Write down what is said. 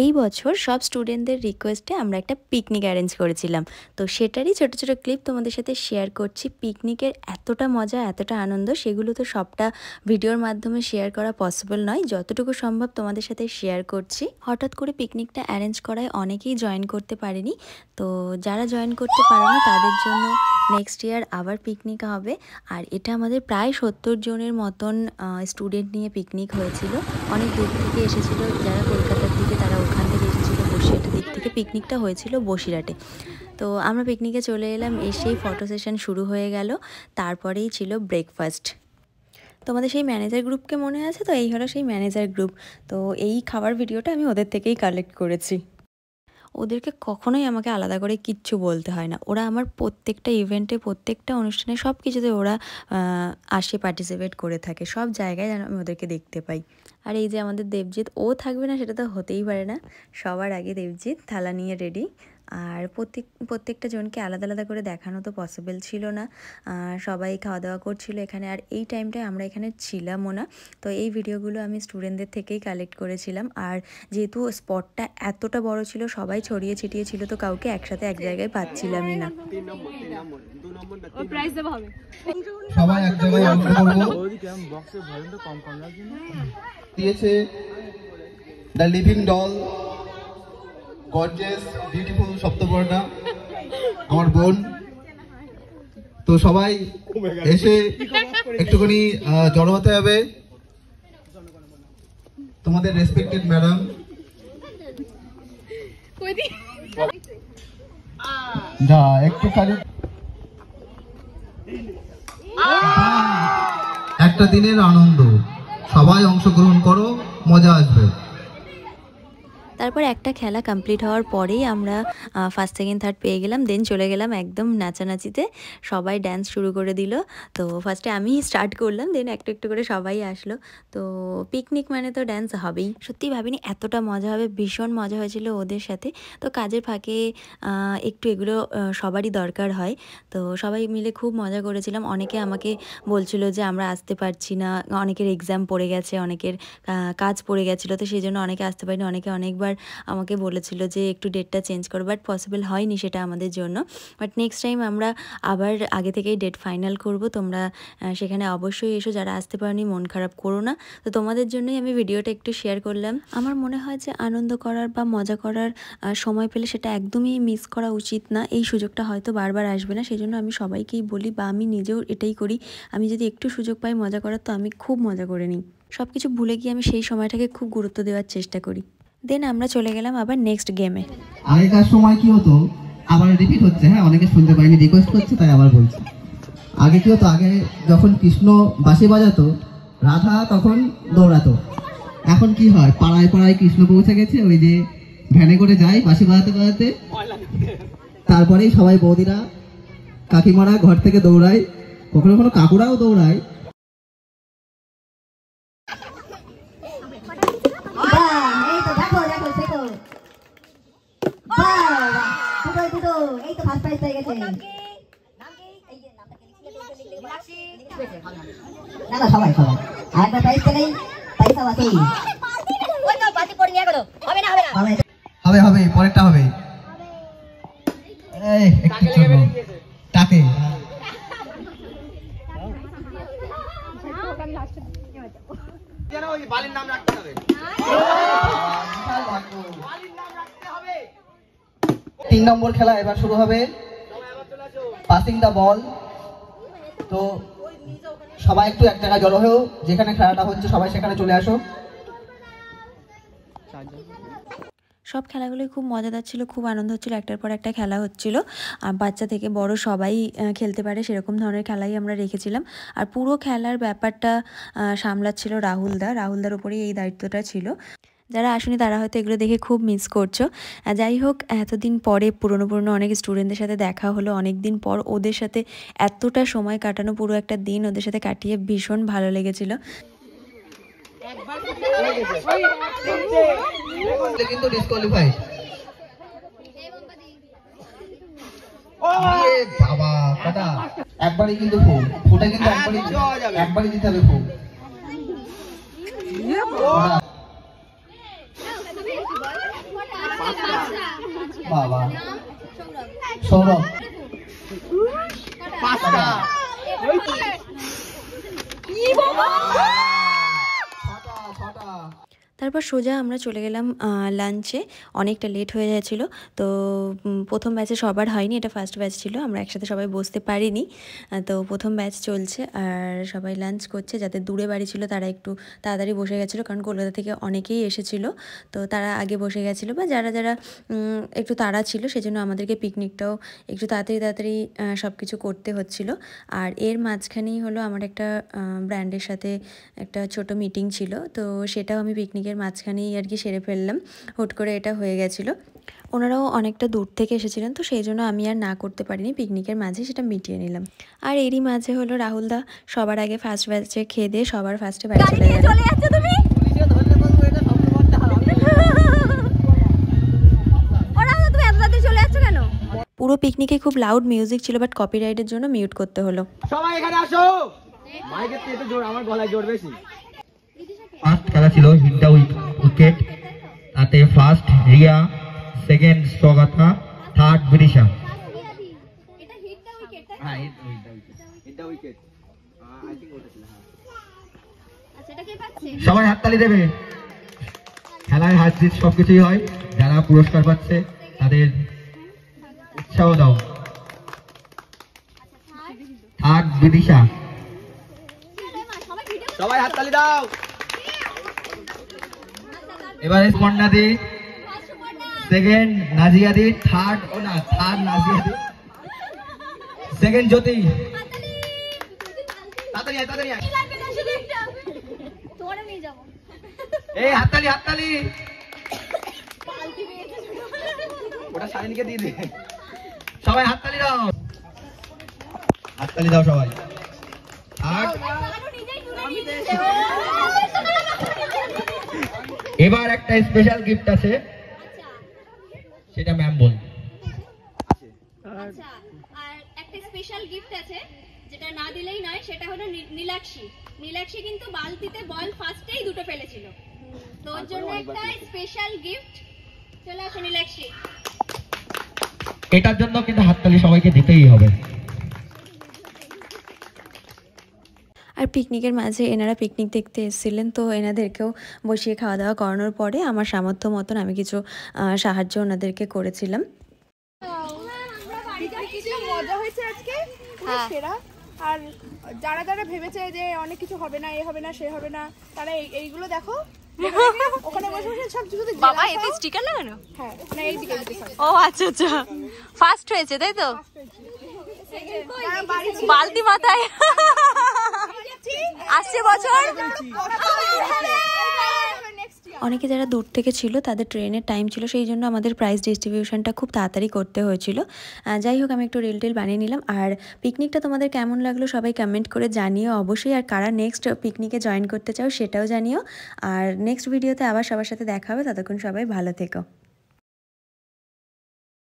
এই বছর সব স্টুডেন্টদের রিকোয়েস্টে আমরা একটা পিকনিক অ্যারেঞ্জ করেছিলাম। তো সেটারই ছোট ছোট ক্লিপ তোমাদের সাথে শেয়ার করছি। পিকনিকের এতটা মজা, এতটা আনন্দ, সেগুলো তো সবটা ভিডিওর মাধ্যমে শেয়ার করা পসিবল নয়। যতটুকু সম্ভব তোমাদের সাথে শেয়ার করছি। হঠাৎ করে পিকনিকটা অ্যারেঞ্জ করায় অনেকেই জয়েন করতে পারেনি। তো যারা জয়েন করতে পারেনি তাদের জন্য নেক্সট ইয়ার আবার পিকনিক হবে। আর এটা আমাদের প্রায় 70 জনের মতন স্টুডেন্ট নিয়ে পিকনিক হয়েছিল। অনেক দূর থেকে এসেছিল, যারা কলকাতার দিকে তারা ওখান থেকে এসেছিল, বসিরহাটের দিক থেকে পিকনিকটা হয়েছিল বসিরহাটে। তো আমরা পিকনিকে চলে এলাম, এসেই ফটো সেশন শুরু হয়ে গেল। তারপরেই ছিল ব্রেকফাস্ট। তোমাদের সেই ম্যানেজার গ্রুপকে মনে আছে তো? এই হলো সেই ম্যানেজার গ্রুপ। তো এই খাবার ভিডিওটা আমি ওদের থেকেই কালেক্ট করেছি। ওদেরকে কখনোই আমাকে আলাদা করে কিচ্ছু বলতে হয় না। ওরা আমার প্রত্যেকটা ইভেন্টে, প্রত্যেকটা অনুষ্ঠানে, সব কিছুতে ওরা আসে, পার্টিসিপেট করে থাকে। সব জায়গায় যেন আমি ওদেরকে দেখতে পাই। আর এই যে আমাদের দেবজিৎ, ও থাকবে না সেটা তো হতেই পারে না। সবার আগে দেবজিৎ থালা নিয়ে রেডি। আর প্রত্যেকটা জনকে আলাদা আলাদা করে দেখানো তো পসিবল ছিল না। সবাই খাওয়া দাওয়া করছিল এখানে, আর এই টাইমটায় আমরা এখানে ছিলামও না। তো এই ভিডিওগুলো আমি স্টুডেন্টদের থেকেই কালেক্ট করেছিলাম। আর যেহেতু স্পটটা এতটা বড় ছিল, সবাই ছড়িয়ে ছিটিয়ে ছিল, তো কাউকে একসাথে এক জায়গায় পাচ্ছিলামই না। সবাই এক জায়গায় দিয়েছে the living doll, gorgeous beautiful Saptaparna, আমার বোন। তো সবাই এসে একটুখানি জড়ো হতে হবে। তোমাদের রেসপেক্টেড ম্যাডাম যা একটু খালি একটা দিনের আনন্দ, সবাই অংশগ্রহণ করো, মজা আসবে। তারপর একটা খেলা কমপ্লিট হওয়ার পরেই আমরা ফার্স্ট সেকেন্ড থার্ড পেয়ে গেলাম। দেন চলে গেলাম একদম নাচানাচিতে। সবাই ড্যান্স শুরু করে দিল। তো ফার্স্টে আমি স্টার্ট করলাম, দেন একটু একটু করে সবাই আসলো। তো পিকনিক মানে তো ড্যান্স হবেই। সত্যিই ভাবিনি এতটা মজা হবে। ভীষণ মজা হয়েছিল ওদের সাথে। তো কাজের ফাঁকে একটু এগুলো সবারই দরকার হয়। তো সবাই মিলে খুব মজা করেছিলাম। অনেকে আমাকে বলছিল যে আমরা আসতে পারছি না, অনেকের এক্সাম পড়ে গেছে, অনেকের কাজ পড়ে গেছিলো, তো সেই জন্য অনেকে আসতে পারিনি। অনেকে অনেকবার আমাকে বলেছিল যে একটু ডেটটা চেঞ্জ করো, বাট পসিবল হয়নি সেটা আমাদের জন্য। বাট নেক্সট টাইম আমরা আবার আগে থেকেই ডেট ফাইনাল করব। তোমরা সেখানে অবশ্যই এসো, যারা আসতে পারোনি মন খারাপ করো না। তো তোমাদের জন্যই আমি ভিডিওটা একটু শেয়ার করলাম। আমার মনে হয় যে আনন্দ করার বা মজা করার সময় পেলে সেটা একদমই মিস করা উচিত না। এই সুযোগটা হয়তো বারবার আসবে না, সেই জন্য আমি সবাইকেই বলি, বা আমি নিজেও এটাই করি। আমি যদি একটু সুযোগ পাই মজা করার, তো আমি খুব মজা করে নিই। সব কিছু ভুলে গিয়ে আমি সেই সময়টাকে খুব গুরুত্ব দেওয়ার চেষ্টা করি। দেন আমরা চলে গেলাম আবার নেক্সট গেমে। আগেকার সময় কি হতো, আবার রিপিট হচ্ছে, হ্যাঁ অনেকে শুনতে পাইনি, রিকোয়েস্ট করছে তাই আবার বলছি। আগে কি হতো, আগে যখন কৃষ্ণ বাঁশি বাজাতো, রাধা তখন দৌড়াতো। এখন কি হয়, পাড়ায় পাড়ায় কৃষ্ণ পৌঁছে গেছে, ওই যে ভ্যানে করে যায় বাঁশি বাজাতে বাজাতে। তারপরেই সবাই বৌদিরা, কাকিমারা ঘর থেকে দৌড়ায়, কখনো কখনো কাকুরাও দৌড়ায়। সবাই সবাই আরেকবার প্রাইজ পেলেই পয়সা আছে। হবে হবে, পরেরটা হবে। একটু চলো টাকে বালির নাম রাখতে হবে। 3 নম্বর খেলা এবার শুরু হবে, পাসিং দ্য বল। তো সবাই একটু এক জায়গায় জড়ো হয়েও, যেখানে খেলাটা হচ্ছে সবাই সেখানে চলে আসো। সব খেলাগুলোই খুব মজাদার ছিল, খুব আনন্দ হচ্ছিলো। একটার পর একটা খেলা হচ্ছিল, আর বাচ্চা থেকে বড় সবাই খেলতে পারে সেরকম ধরনের খেলাই আমরা রেখেছিলাম। আর পুরো খেলার ব্যাপারটা সামলাচ্ছিল রাহুলদার উপরেই এই দায়িত্বটা ছিল। যারা আসেনি তারা হয়তো এগুলো দেখে খুব মিস করছো। যাই হোক, এতদিন পরে পুরনো অনেক স্টুডেন্টদের সাথে দেখা হলো, অনেক দিন পর ওদের সাথে এতটা সময় কাটানো, পুরো একটা দিন ওদের সাথে কাটিয়ে ভীষণ ভালো লেগেছিল। কিন্তু ডিসকোয়ালিফাইড। বাবা কটা, একবারই কিন্তু ফুটা কিন্তু একবারই দিতে হবে ফুল। বাবা সৌরভ 5টা 6টা তারপর সোজা আমরা চলে গেলাম লাঞ্চে। অনেকটা লেট হয়ে যাচ্ছিলো, তো প্রথম ব্যাচে সবার হয়নি, এটা ফার্স্ট ব্যাচ ছিল, আমরা একসাথে সবাই বসতে পারিনি। তো প্রথম ব্যাচ চলছে আর সবাই লাঞ্চ করছে। যাদের দূরে বাড়ি ছিল তারা একটু তাড়াতাড়ি বসে গেছিলো, কারণ কলকাতা থেকে অনেকেই এসেছিলো, তো তারা আগে বসে গেছিলো। বা যারা যারা একটু তাড়া ছিল, সেজন্য আমাদেরকে পিকনিকটাও একটু তাড়াতাড়ি সব কিছু করতে হচ্ছিলো। আর এর মাঝখানেই হলো আমার একটা ব্র্যান্ডের সাথে একটা ছোট মিটিং ছিল, তো সেটাও আমি পিকনিকের মাঝখানেই আর কি সেরে ফেললাম। হুট করে এটা হয়ে গেছিলো। ওনারাও অনেকটা দূর থেকে এসেছিলেন, তো সেই জন্য আমি আর না করতে পারিনি, পিকনিকের মাঝে সেটা মিটিয়ে নিলাম। আর এরই মাঝে হলো রাহুলদা সবার আগে ফার্স্ট ব্যাচে খেয়ে দিয়ে সবার ফার্স্টে বাড়ি চলে যাচ্ছে। পুরো পিকনিকে খুব লাউড মিউজিক ছিল, বাট কপিরাইটের জন্য মিউট করতে হলো। সবাই এখানে আসো, মাইকের থেকে জোর, আমার গলায় জোর বেশি। ফার্স্ট খেলা ছিল হিটটা উইকেট, তাতে first Riya, second Swagatha, third Bidisha. হ্যাঁ হিটটা উইকেট, আই থিংক ওটা ছিল। হ্যাঁ সবাই হাততালি দেবে। খেলায় হার জিত সবকিছুই হয়, যারা পুরস্কার পাচ্ছে তাদের উৎসাহ দাও। থার্ড বিদিশা। সবাই হাততালি দাও। এবারে স্পন্ডাদি, সেকেন্ড নাজিয়াদি, থার্ড নাজিয়াদি, সেকেন্ড জ্যোতি। তাড়াতাড়ি আয়, তাড়াতাড়ি আয়। এই হাততালি। ওটা শালিনীকে দিয়ে দে। সবাই হাততালি দাও সবাই। আর এবার একটা স্পেশাল গিফট আছে, সেটা ম্যাম বল। আচ্ছা, আর একটা স্পেশাল গিফট আছে যেটা না দিলেই নয়, সেটা হলো নীলাক্ষী কিন্তু বালতিতে বল ফার্স্টেই দুটো ফেলেছিল, তো ওর জন্য একটা স্পেশাল গিফট। চলে আসো নীলাক্ষী। এটার জন্য কিন্তু হাততালি সবাইকে দিতেই হবে। আর পিকনিকের মাঝে এনারা পিকনিক দেখতে এসেছিলেন, তো এনাদেরকেও বসিয়ে খাওয়া দাওয়া করানোর পরে আমার সামর্থ্য মতন আমি কিছু সাহায্য ওনাদেরকে করেছিলাম। মজা হয়েছে আজকে, পুরো সেরা। আর যারা যারা ভেবেছে যে অনেক কিছু হবে না, এ হবে না, সে হবে না, তারা এইগুলো দেখো, ওখানে বসে বসে সব কিছু। বাবা এতে স্টিকার লাগানো? হ্যাঁ, মানে এইদিকে ও আচ্ছা, ফার্স্ট হয়েছে তাই তো? বালতি মাথায় আসছে বছর। অনেকে যারা দূর থেকে ছিল তাদের ট্রেনের টাইম ছিল, সেই জন্য আমাদের প্রাইস ডিস্ট্রিবিউশনটা খুব তাড়াতাড়ি করতে হয়েছিল। যাই হোক, আমি একটু রিল বানিয়ে নিলাম। আর পিকনিকটা তোমাদের কেমন লাগলো সবাই কমেন্ট করে জানিও অবশ্যই। আর কারা নেক্সট পিকনিকে জয়েন করতে চাও সেটাও জানিও। আর নেক্সট ভিডিওতে আবার সবার সাথে দেখা হবে, ততক্ষণ সবাই ভালো থেকো।